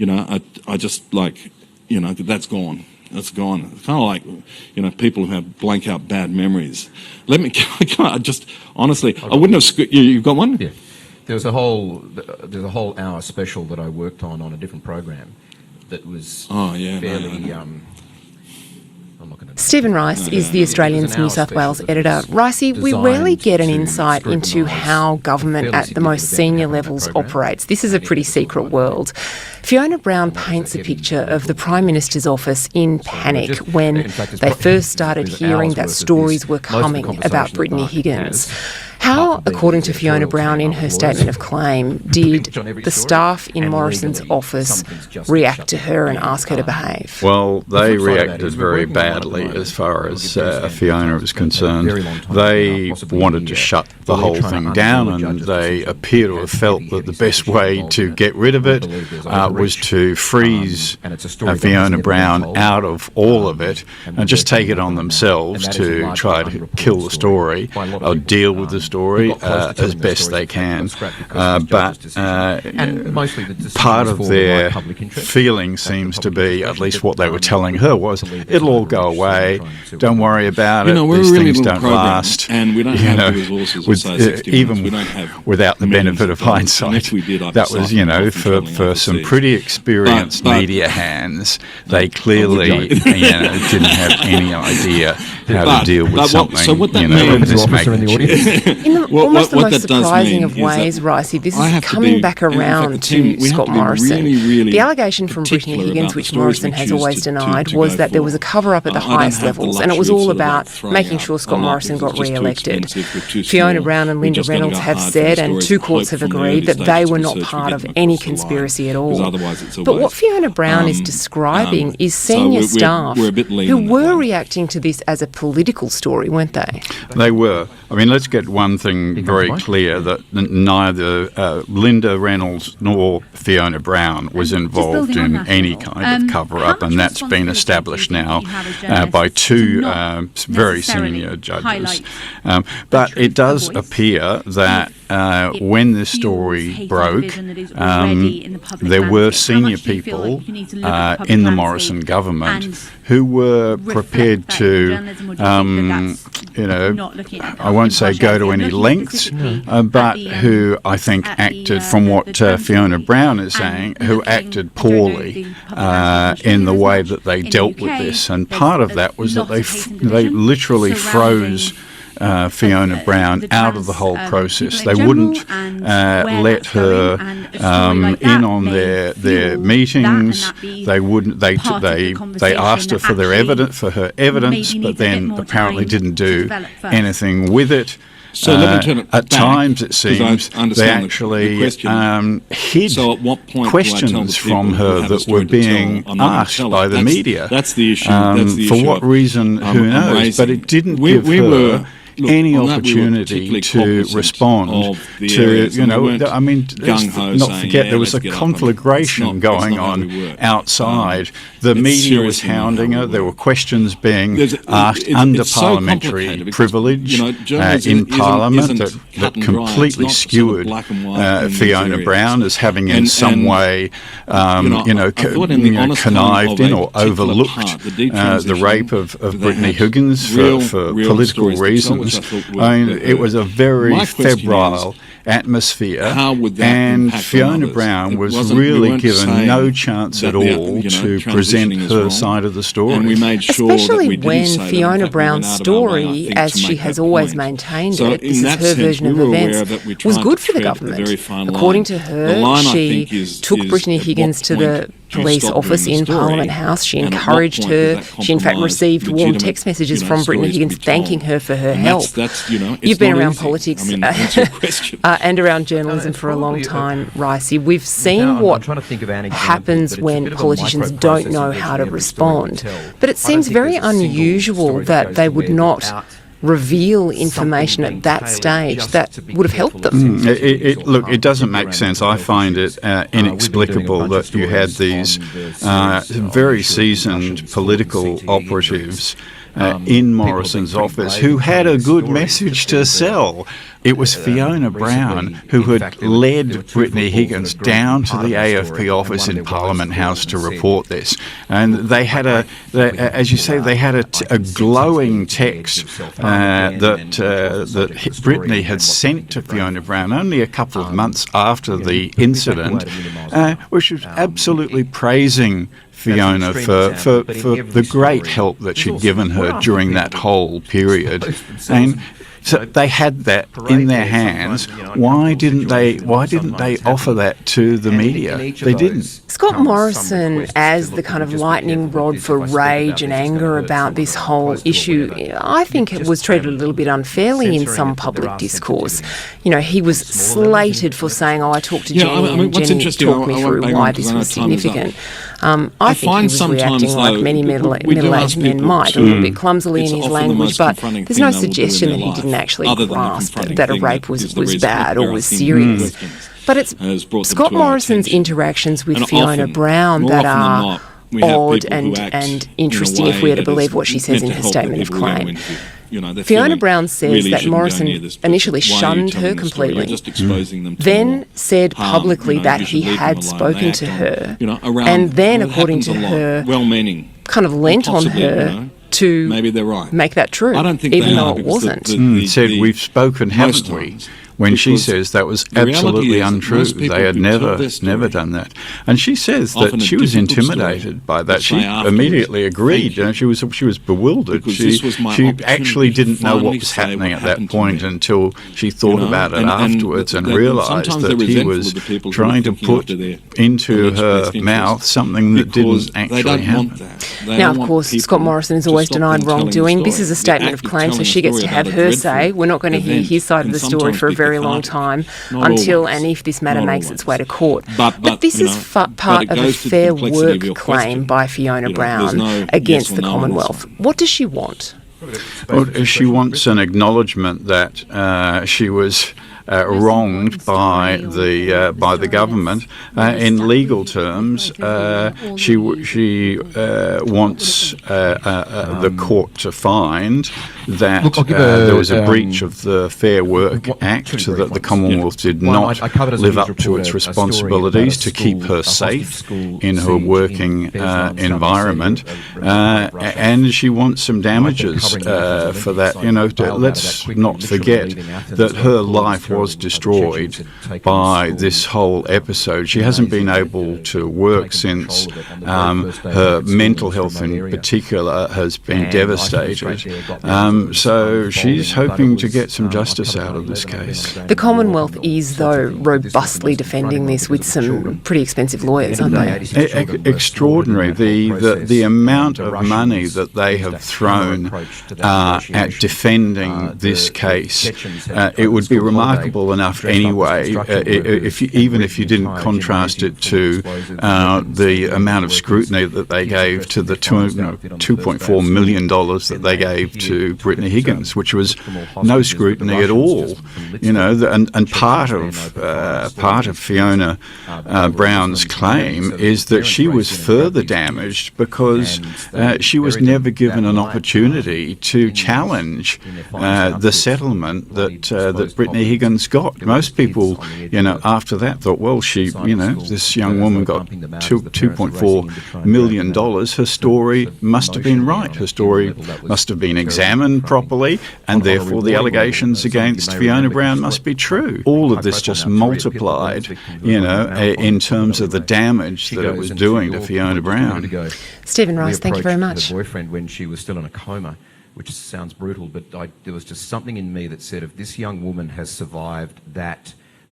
I just like, that's gone. That's gone. It's kind of like, people who have blank out bad memories. Honestly, I wouldn't have, you've got one? Yeah. There's a whole hour special that I worked on a different program that was fairly... I'm not going to... Stephen Rice is the Australian's New South Wales editor. Ricey, we rarely get an insight into how government at the most senior levels operates. This is a pretty secret world. Fiona Brown paints a picture of the Prime Minister's office in panic when they first started hearing that stories were coming about Brittany Higgins. How, according to Fiona Brown in her statement of claim, did the staff in Morrison's office react to her and ask her to behave? Well, they reacted very badly as far as Fiona was concerned. They wanted to shut the whole thing down, and they appear to have felt that the best way to get rid of it was to freeze Fiona Brown out of all of it and just take it on themselves to try to kill the story or deal with the story as best they can. But part of their feeling seems to be, at least what they were telling her was, it'll all go away, don't worry about it, these things don't last. And we don't have the resources of, say, 60 even minutes. without the benefit of hindsight, that was, for some pretty experienced media hands, they clearly didn't have any idea how to deal with something. So what that means, this magnitude. In almost the most surprising of ways, Ricey, this is coming back around to Scott Morrison. The allegation from Brittany Higgins, which Morrison has always denied, was that there was a cover-up at the highest levels, and it was all about making sure Scott Morrison got re-elected. Fiona Brown and Linda Reynolds have said, and two courts have agreed, that they were not part of any conspiracy at all. But what Fiona Brown is describing is senior staff who were reacting to this as a political story, weren't they? They were. I mean, let's get one thing very clear, that neither Linda Reynolds nor Fiona Brown was involved in any kind of cover-up, and that's been established now by two very senior judges. But it does appear that when this story broke, there were senior people in the Morrison government who were prepared to, I won't say go to any lengths, but who I think acted, from what Fiona Brown is saying, who acted poorly in the way that they dealt with this. And part of that was that they literally froze Fiona Brown out of the whole process. They wouldn't let her in on their meetings. They wouldn't. They asked her for her evidence, but then apparently didn't do anything with it. So let me turn it at back, times, it seems, they actually hid questions from her that were being asked by the media. That's the issue. For what reason, who knows? But it didn't give her any opportunity to respond to, let's not forget there was a conflagration going on outside. The media was hounding her. There were questions being asked under parliamentary privilege in Parliament that completely skewered Fiona Brown as having in some way, connived in or overlooked the rape of Brittany Higgins for political reasons. I mean, it was a very febrile atmosphere, and Fiona Brown was really given no chance at all to present her side of the story. And we made sure especially when Fiona Brown's story, as she has always maintained it, this is her version of events, was good for the government. According to her, she took Brittany Higgins to the police office in Parliament House. She encouraged her. She in fact received warm text messages from Brittany Higgins thanking her for her help. You've been around politics and around journalism for a long time, Ricey. We've seen what happens when politicians don't know how to respond. But it seems very unusual that they would not reveal information at that stage that would have helped them. Look, it doesn't make sense. I find it inexplicable that you had these very seasoned political operatives in Morrison's office who had a good message to sell It was Fiona Brown who had led Brittany Higgins down to the AFP office in Parliament House to report this. And they had as you say, they had a glowing text that Brittany had sent to Fiona Brown only a couple of months after the incident, which was absolutely praising Fiona for the great help that she'd given her during that whole period. And so they had that in their hands. Why didn't they offer that to the media? They didn't. Scott Morrison, as the kind of lightning rod for rage and anger about this whole issue, I think it was treated a little bit unfairly in some public discourse. You know, he was slated for saying, I talked to Jenny and Jenny talked me through why this was significant. I think he was reacting like many middle-aged men might, a little bit clumsily in his language, but there's no suggestion that he didn't actually grasp that a rape was bad or was serious. But it's Scott Morrison's interactions with Fiona Brown that are odd and interesting if we are to believe what she says in her statement of claim. Fiona Brown says that Morrison initially shunned her completely, then said publicly that he had spoken to her, and then, according to her, kind of lent on her to make that true, even though it wasn't. Said, we've spoken, haven't we? When she says that was absolutely untrue. They had never done that. And she says that she was intimidated by that. She immediately agreed. She was bewildered. She actually didn't know what was happening at that point until she thought about it afterwards and realised that he was trying to put into her mouth something that didn't actually happen. Now, of course, Scott Morrison has always denied wrongdoing. This is a statement of claim, so she gets to have her say. We're not going to hear his side of the story for a very long time until and if this matter makes its way to court. But this is part of a Fair Work claim by Fiona Brown against the Commonwealth. What does she want? Well, she wants an acknowledgement that she was wronged by the government. In legal terms, she wants the court to find that there was a breach of the Fair Work Act, that the Commonwealth did not live up to its responsibilities to keep her safe in her working environment, and she wants some damages for that. Let's not forget that her life was destroyed by this whole episode. She hasn't been able to work since. Her mental health in particular has been devastated. So she's hoping to get some justice out of this case. The Commonwealth is, though, robustly defending this with some pretty expensive lawyers, aren't they? Extraordinary. The amount of money that they have thrown at defending this case. It would be remarkable enough anyway, even if you didn't contrast it to the amount of scrutiny that they gave to the $2.4 million that they gave to Brittany Higgins, which was no scrutiny at all. And part of Fiona Brown's claim is that she was further damaged because she was never given an opportunity to challenge the settlement that Brittany Higgins got. Most people, after that thought, well, this young woman got $2.4 million. Her story must have been right. Her story must have been examined properly, and therefore the allegations against Fiona Brown must be true. All of this just multiplied, in terms of the damage that it was doing to Fiona Brown. Stephen Rice, thank you very much. Her boyfriend when she was still in a coma, which sounds brutal, but there was just something in me that said, if this young woman has survived that